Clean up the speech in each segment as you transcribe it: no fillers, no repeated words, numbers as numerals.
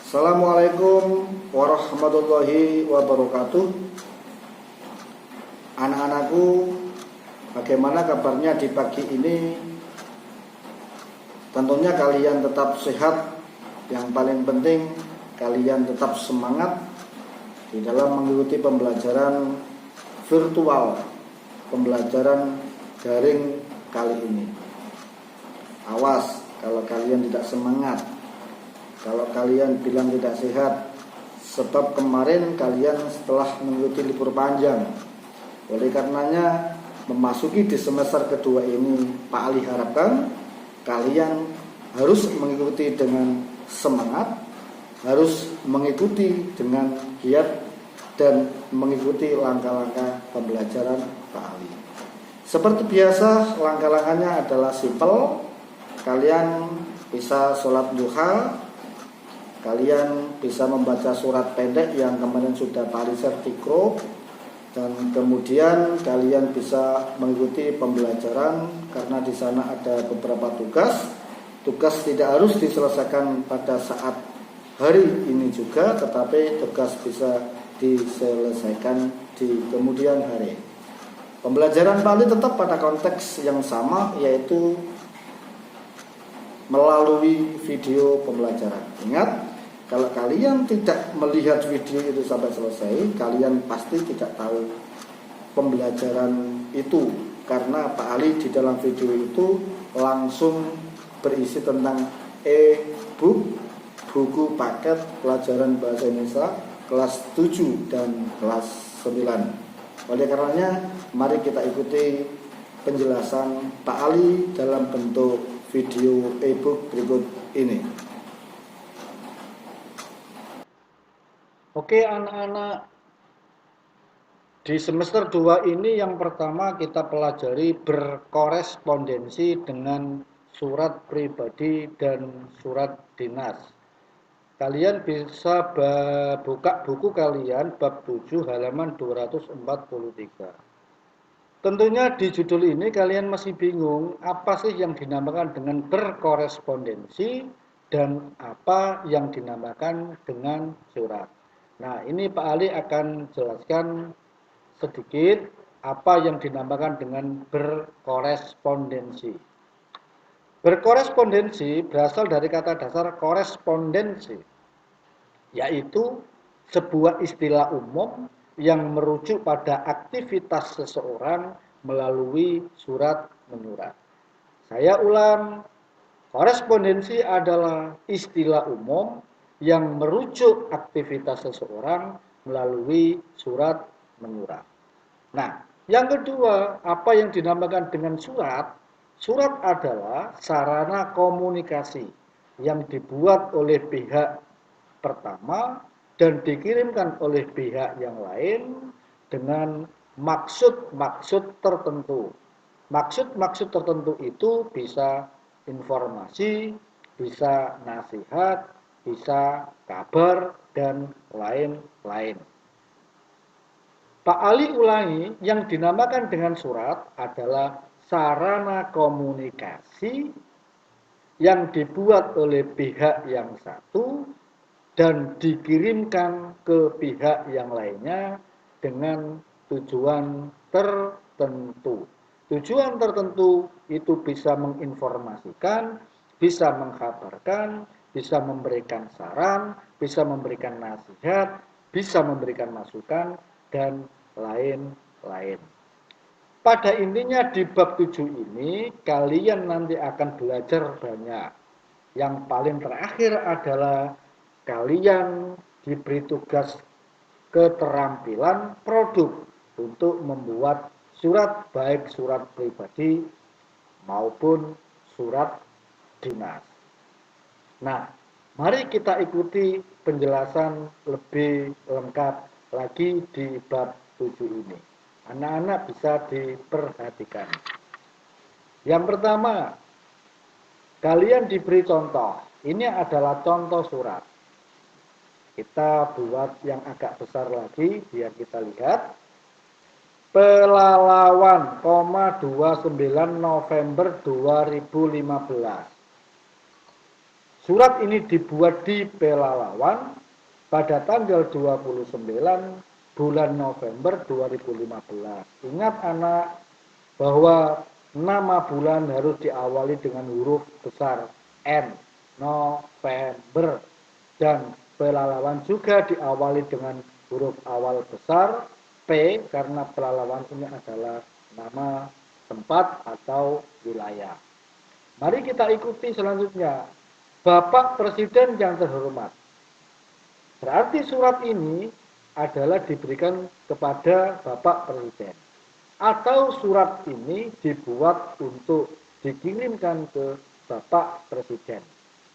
Assalamualaikum warahmatullahi wabarakatuh. Anak-anakku, bagaimana kabarnya di pagi ini? Tentunya kalian tetap sehat. Yang paling penting kalian tetap semangat di dalam mengikuti pembelajaran virtual, pembelajaran daring kali ini. Awas kalau kalian tidak semangat, kalau kalian bilang tidak sehat, sebab kemarin kalian setelah mengikuti libur panjang. Oleh karenanya, memasuki di semester kedua ini, Pak Ali harapkan kalian harus mengikuti dengan semangat, harus mengikuti dengan giat, dan mengikuti langkah-langkah pembelajaran Pak Ali. Seperti biasa, langkah-langkahnya adalah simpel. Kalian bisa sholat duha, kalian bisa membaca surat pendek yang kemarin sudah Pak Ali share di grup, dan kemudian kalian bisa mengikuti pembelajaran karena di sana ada beberapa tugas. Tugas tidak harus diselesaikan pada saat hari ini juga, tetapi tugas bisa diselesaikan di kemudian hari. Pembelajaran Pak Ali tetap pada konteks yang sama, yaitu melalui video pembelajaran. Ingat, kalau kalian tidak melihat video itu sampai selesai, kalian pasti tidak tahu pembelajaran itu. Karena Pak Ali di dalam video itu langsung berisi tentang e-book, buku paket pelajaran bahasa Indonesia kelas 7 dan kelas 9. Oleh karenanya, mari kita ikuti penjelasan Pak Ali dalam bentuk video e-book berikut ini. Oke anak-anak, di semester 2 ini yang pertama kita pelajari berkorespondensi dengan surat pribadi dan surat dinas. Kalian bisa buka buku kalian bab 7 halaman 243. Tentunya di judul ini kalian masih bingung apa sih yang dinamakan dengan berkorespondensi dan apa yang dinamakan dengan surat. Nah, ini Pak Ali akan jelaskan sedikit apa yang dinamakan dengan berkorespondensi. Berkorespondensi berasal dari kata dasar korespondensi, yaitu sebuah istilah umum yang merujuk pada aktivitas seseorang melalui surat menyurat. Saya ulang, korespondensi adalah istilah umum yang merujuk aktivitas seseorang melalui surat menyurat. Nah, yang kedua, apa yang dinamakan dengan surat? Surat adalah sarana komunikasi yang dibuat oleh pihak pertama dan dikirimkan oleh pihak yang lain dengan maksud-maksud tertentu. Maksud-maksud tertentu itu bisa informasi, bisa nasihat, bisa kabar, dan lain-lain. Pak Ali ulangi, yang dinamakan dengan surat adalah sarana komunikasi yang dibuat oleh pihak yang satu dan dikirimkan ke pihak yang lainnya dengan tujuan tertentu. Tujuan tertentu itu bisa menginformasikan, bisa mengkabarkan, bisa memberikan saran, bisa memberikan nasihat, bisa memberikan masukan, dan lain-lain. Pada intinya di bab 7 ini kalian nanti akan belajar banyak. Yang paling terakhir adalah kalian diberi tugas keterampilan produk untuk membuat surat, baik surat pribadi maupun surat dinas. Nah, mari kita ikuti penjelasan lebih lengkap lagi di bab 7 ini. Anak-anak bisa diperhatikan. Yang pertama, kalian diberi contoh. Ini adalah contoh surat. Kita buat yang agak besar lagi biar kita lihat. Pelalawan, 29 November 2015. Surat ini dibuat di Pelalawan pada tanggal 29 bulan November 2015. Ingat anak bahwa nama bulan harus diawali dengan huruf besar N, November, dan Pelalawan juga diawali dengan huruf awal besar P karena Pelalawan ini adalah nama tempat atau wilayah. Mari kita ikuti selanjutnya. Bapak Presiden yang terhormat. Berarti surat ini adalah diberikan kepada Bapak Presiden. Atau surat ini dibuat untuk dikirimkan ke Bapak Presiden.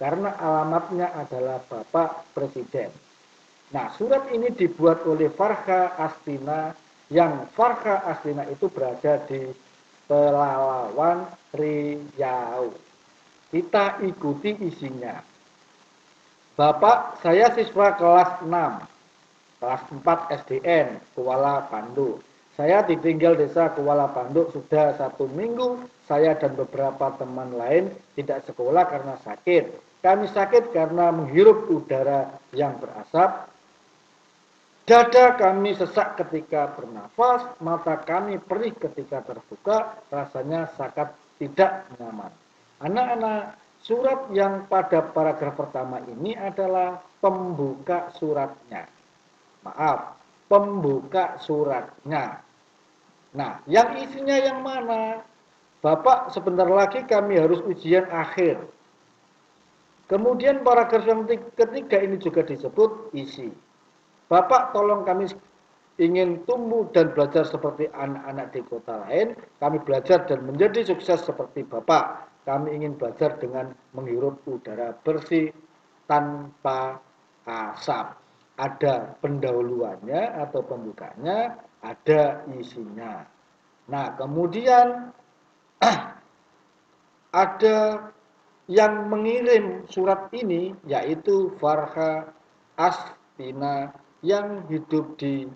Karena alamatnya adalah Bapak Presiden. Nah, surat ini dibuat oleh Farha Astina, yang Farha Astina itu berada di Pelalawan, Riau. Kita ikuti isinya. Bapak, saya siswa kelas 6, kelas 4 SDN, Kuala Pandu. Saya ditinggal desa Kuala Pandu sudah 1 minggu. Saya dan beberapa teman lain tidak sekolah karena sakit. Kami sakit karena menghirup udara yang berasap. Dada kami sesak ketika bernafas, mata kami perih ketika terbuka, rasanya sangat tidak nyaman. Anak-anak, surat yang pada paragraf pertama ini adalah pembuka suratnya. Maaf, pembuka suratnya. Nah, yang isinya yang mana? Bapak, sebentar lagi kami harus ujian akhir. Kemudian paragraf yang ketiga ini juga disebut isi. Bapak, tolong kami ingin tumbuh dan belajar seperti anak-anak di kota lain. Kami belajar dan menjadi sukses seperti Bapak. Kami ingin belajar dengan menghirup udara bersih tanpa asap. Ada pendahuluannya atau pembukanya, ada isinya. Nah, kemudian ada yang mengirim surat ini yaitu Farha Astina yang hidup di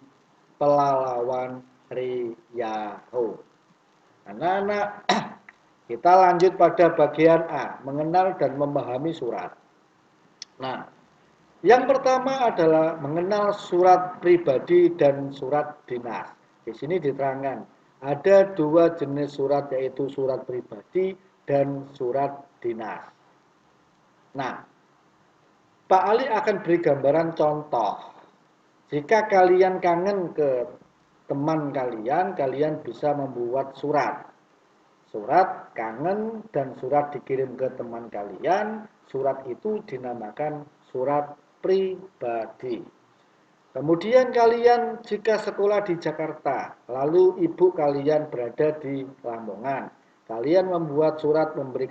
Pelalawan, Riau. Anak-anak, kita lanjut pada bagian A, mengenal dan memahami surat. Nah, yang pertama adalah mengenal surat pribadi dan surat dinas. Di sini diterangkan, ada 2 jenis surat yaitu surat pribadi dan surat dinas. Nah, Pak Ali akan beri gambaran contoh. Jika kalian kangen ke teman kalian, kalian bisa membuat surat. Surat kangen dan surat dikirim ke teman kalian, surat itu dinamakan surat pribadi. Kemudian kalian jika sekolah di Jakarta, lalu ibu kalian berada di Lamongan. Kalian membuat surat memberi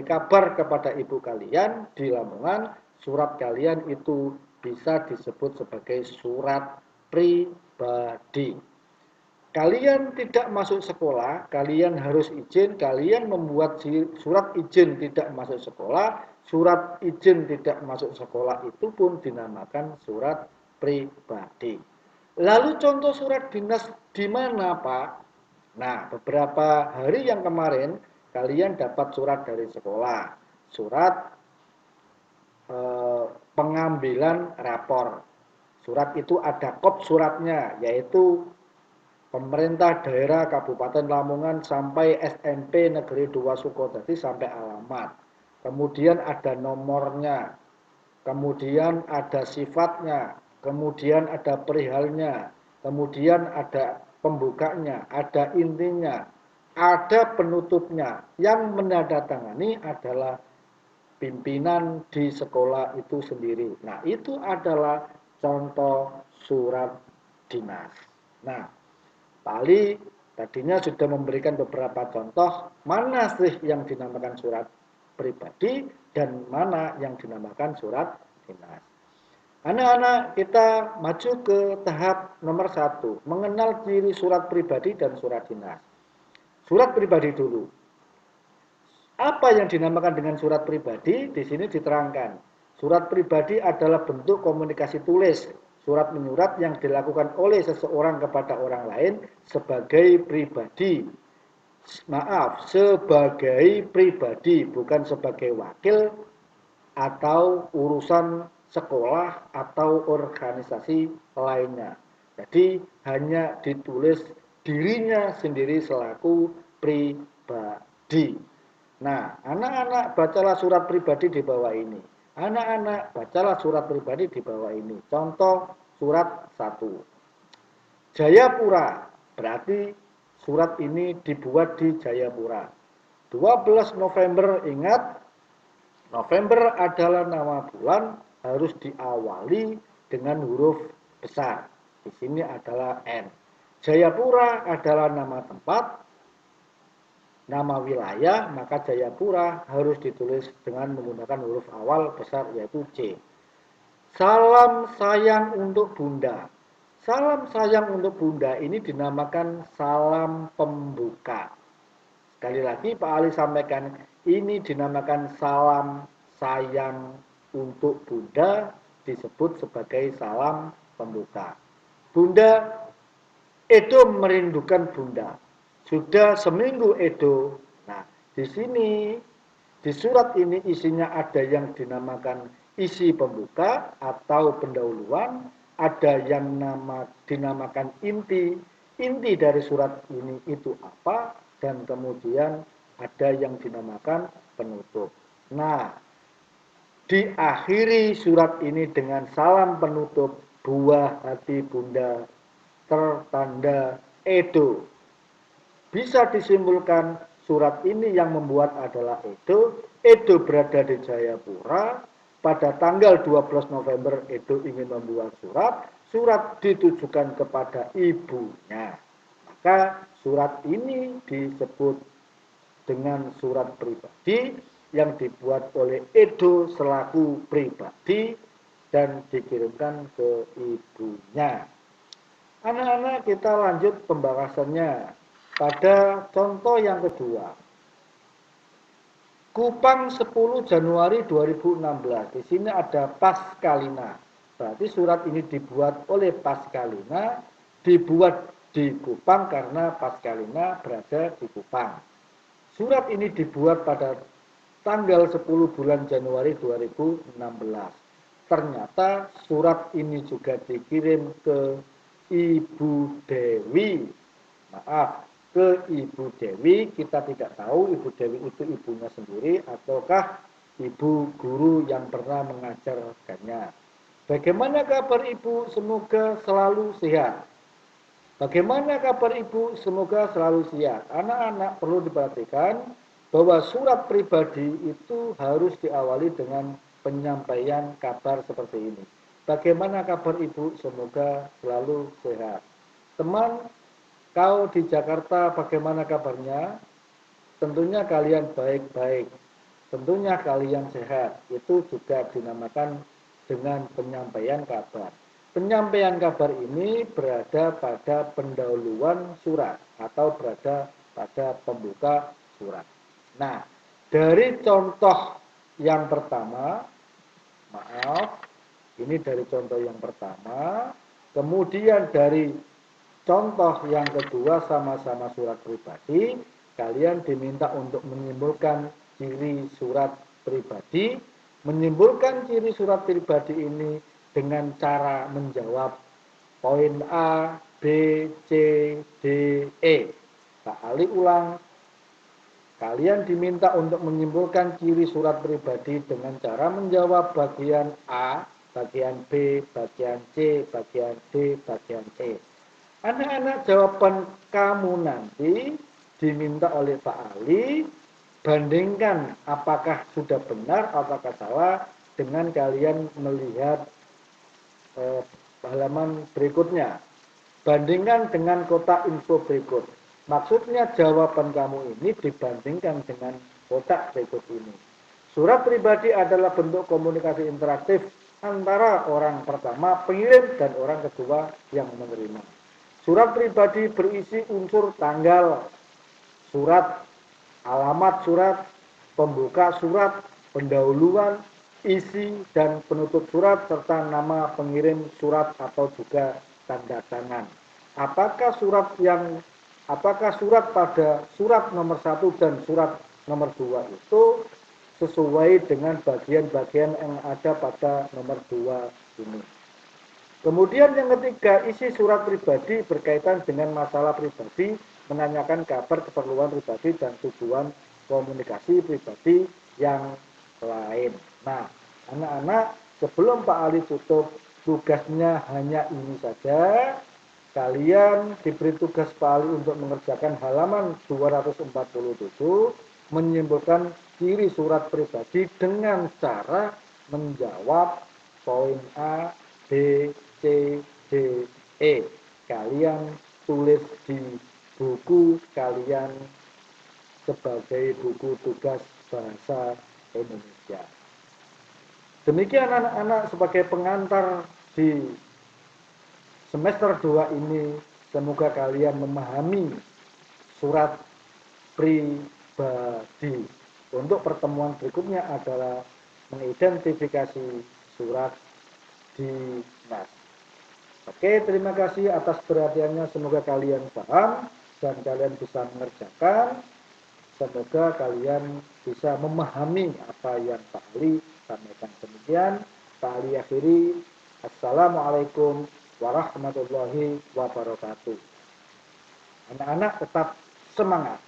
kabar kepada ibu kalian di Lamongan, surat kalian itu bisa disebut sebagai surat pribadi. Kalian tidak masuk sekolah, kalian harus izin, kalian membuat surat izin tidak masuk sekolah, surat izin tidak masuk sekolah itu pun dinamakan surat pribadi. Lalu contoh surat dinas di mana, Pak? Nah, beberapa hari yang kemarin kalian dapat surat dari sekolah, surat pengambilan rapor. Surat itu ada kop suratnya, yaitu pemerintah daerah Kabupaten Lamongan sampai SMP Negeri 2 Sukodadi sampai alamat. Kemudian ada nomornya, kemudian ada sifatnya, kemudian ada perihalnya, kemudian ada pembukanya, ada intinya, ada penutupnya. Yang menandatangani adalah pimpinan di sekolah itu sendiri. Nah, itu adalah contoh surat dinas. Nah, Pak Ali tadinya sudah memberikan beberapa contoh mana sih yang dinamakan surat pribadi dan mana yang dinamakan surat dinas. Anak-anak, kita maju ke tahap nomor 1, mengenal ciri surat pribadi dan surat dinas. Surat pribadi dulu. Apa yang dinamakan dengan surat pribadi? Di sini diterangkan. Surat pribadi adalah bentuk komunikasi tulis, surat menyurat yang dilakukan oleh seseorang kepada orang lain sebagai pribadi. Maaf, sebagai pribadi, bukan sebagai wakil atau urusan sekolah atau organisasi lainnya. Jadi hanya ditulis dirinya sendiri selaku pribadi. Nah, anak-anak bacalah surat pribadi di bawah ini. Anak-anak bacalah surat pribadi di bawah ini. Contoh surat 1. Jayapura, berarti surat ini dibuat di Jayapura. 12 November, ingat, November adalah nama bulan, harus diawali dengan huruf besar. Di sini adalah N. Jayapura adalah nama tempat, nama wilayah, maka Jayapura harus ditulis dengan menggunakan huruf awal besar yaitu C. Salam sayang untuk Bunda. Salam sayang untuk Bunda ini dinamakan salam pembuka. Sekali lagi Pak Ali sampaikan, ini dinamakan salam sayang untuk Bunda, disebut sebagai salam pembuka. Bunda, Edo merindukan Bunda. Sudah seminggu Edo. Nah, di sini, di surat ini isinya ada yang dinamakan isi pembuka atau pendahuluan, ada yang dinamakan inti. Inti dari surat ini itu apa? Dan kemudian ada yang dinamakan penutup. Nah, diakhiri surat ini dengan salam penutup, buah hati Bunda tertanda Edo. Bisa disimpulkan surat ini yang membuat adalah Edo. Edo berada di Jayapura. Pada tanggal 12 November Edo ingin membuat surat. Surat ditujukan kepada ibunya. Maka surat ini disebut dengan surat pribadi yang dibuat oleh Edo selaku pribadi dan dikirimkan ke ibunya. Anak-anak, kita lanjut pembahasannya pada contoh yang kedua. Kupang 10 Januari 2016. Di sini ada Paskalina. Berarti surat ini dibuat oleh Paskalina, dibuat di Kupang karena Paskalina berada di Kupang. Surat ini dibuat pada tanggal 10 bulan Januari 2016. Ternyata surat ini juga dikirim ke Ibu Dewi. Maaf, ke Ibu Dewi. Kita tidak tahu Ibu Dewi itu ibunya sendiri ataukah ibu guru yang pernah mengajarkannya. Bagaimana kabar Ibu? Semoga selalu sehat. Bagaimana kabar Ibu? Semoga selalu sehat. Anak-anak perlu diperhatikan bahwa surat pribadi itu harus diawali dengan penyampaian kabar seperti ini. Bagaimana kabar Ibu? Semoga selalu sehat. Teman, kau di Jakarta bagaimana kabarnya? Tentunya kalian baik-baik. Tentunya kalian sehat. Itu juga dinamakan dengan penyampaian kabar. Penyampaian kabar ini berada pada pendahuluan surat atau berada pada pembuka surat. Nah, dari contoh yang pertama, maaf, ini dari contoh yang pertama, kemudian dari contoh yang kedua sama-sama surat pribadi, kalian diminta untuk menyimpulkan ciri surat pribadi. Menyimpulkan ciri surat pribadi ini dengan cara menjawab poin A, B, C, D, E. Pak Ali ulang. Kalian diminta untuk menyimpulkan ciri surat pribadi dengan cara menjawab bagian A, bagian B, bagian C, bagian D, bagian C. Anak-anak, jawaban kamu nanti diminta oleh Pak Ali, bandingkan apakah sudah benar, apakah salah dengan kalian melihat halaman berikutnya. Bandingkan dengan kotak info berikut. Maksudnya jawaban kamu ini dibandingkan dengan kotak berikut ini. Surat pribadi adalah bentuk komunikasi interaktif antara orang pertama pengirim dan orang kedua yang menerima. Surat pribadi berisi unsur tanggal surat, alamat surat, pembuka surat, pendahuluan, isi dan penutup surat serta nama pengirim surat atau juga tanda tangan. Apakah surat pada surat nomor 1 dan surat nomor 2 itu sesuai dengan bagian-bagian yang ada pada nomor 2 ini. Kemudian yang ketiga, isi surat pribadi berkaitan dengan masalah pribadi, menanyakan kabar, keperluan pribadi, dan tujuan komunikasi pribadi yang lain. Nah, anak-anak, sebelum Pak Ali tutup, tugasnya hanya ini saja. Kalian diberi tugas Pak Ali untuk mengerjakan halaman 247, menyimpulkan ciri surat pribadi dengan cara menjawab poin A, B, C, D, E. Kalian tulis di buku kalian sebagai buku tugas bahasa Indonesia. Demikian anak-anak sebagai pengantar di semester 2 ini, semoga kalian memahami surat pribadi. Untuk pertemuan berikutnya adalah mengidentifikasi surat dinas. Oke, terima kasih atas perhatiannya. Semoga kalian paham dan kalian bisa mengerjakan. Semoga kalian bisa memahami apa yang Pak Ali sampaikan. Demikian, Pak Ali akhiri. Assalamualaikum warahmatullahi wabarakatuh. Anak-anak tetap semangat.